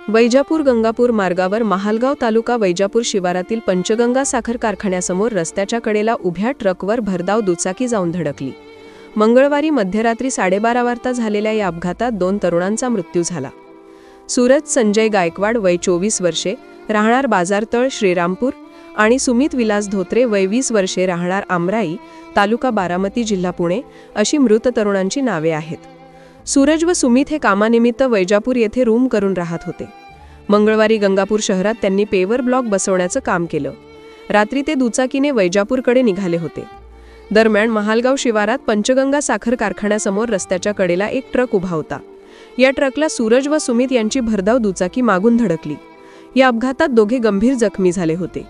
वैजापूर गंगापूर मार्गावर महालगाव तालुका वैजापूर शिवारातील पंचगंगा साखर कारखान्यासमोर रस्त्याच्या कडेला उभ्या ट्रकवर भरधाव दुचाकी जाऊन धडकली। मंगळवारी मध्यरात्री 12:30 वाजता झालेल्या या अपघातात 2 तरुणांचा मृत्यू झाला। सूरज संजय गायकवाड वय 24 वर्षे राहणार बाजारतळ श्रीरामपूर आणि सुमित विलास धोत्रे वय 20 वर्षे राहणार आमराई तालुका बारामती जिल्हा पुणे अशी मृत तरुणांची नावे आहेत। सूरज व सुमित हे कामानिमित्त वैजापूर येथे रूम करून राहत होते। मंगळवारी गंगापूर शहरात त्यांनी पेवर ब्लॉक बसवण्याचं काम केलं। रात्री ते दुचाकीने वैजापूरकडे निघाले होते। दरम्यान महालगाव शिवारात पंचगंगा साखर कारखान्यासमोर रस्त्याच्या कडेला एक ट्रक उभा होता। या ट्रकला सूरज व सुमित यांची भरधाव दुचाकी मागून धडकली। या अपघातात दोघे गंभीर जखमी झाले होते।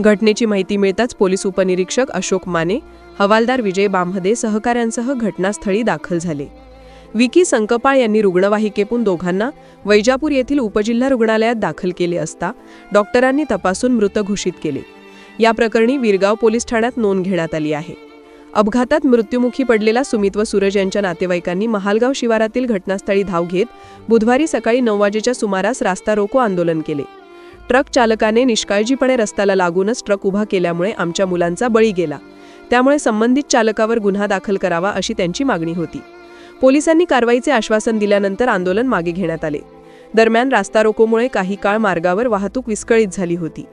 घटनेची माहिती मिळताच पोलीस उपनिरीक्षक अशोक माने, हवालदार विजय बामहदे सहकाऱ्यांसह घटनास्थळी दाखल झाले। विकी संकपाळ यांनी रुग्णवाहिकेतून दोघांना वैजापूर येथील उपजिल्हा रुग्णालयात दाखल केले असता डॉक्टरांनी तपासून मृत घोषित केले। या प्रकरणी विरगाव पोलीस ठाण्यात नोंद घेण्यात आली आहे। अपघातात मृत्युमुखी पडलेला सुमित व सूरज यांच्या नातेवाईकांनी महालगाव शिवारातील घटनास्थळी धाव घेत बुधवारी सकाळी 9 वाजेच्या सुमारास रास्ता रोको आंदोलन केले। ट्रक चालकाने निष्काळजीपणे रस्त्याला लागूनच ट्रक उभा केल्यामुळे आमच्या मुलांचा बळी गेला, त्यामुळे संबंधित चालकावर गुन्हा दाखल करावा अशी त्यांची मागणी होती। पोलिसांनी कारवाईचे आश्वासन दिल्यानंतर आंदोलन मागे घेण्यात आले। दरम्यान रास्ता रोकोमुळे काही काळ मार्गावर वाहतूक विस्कळीत झाली होती।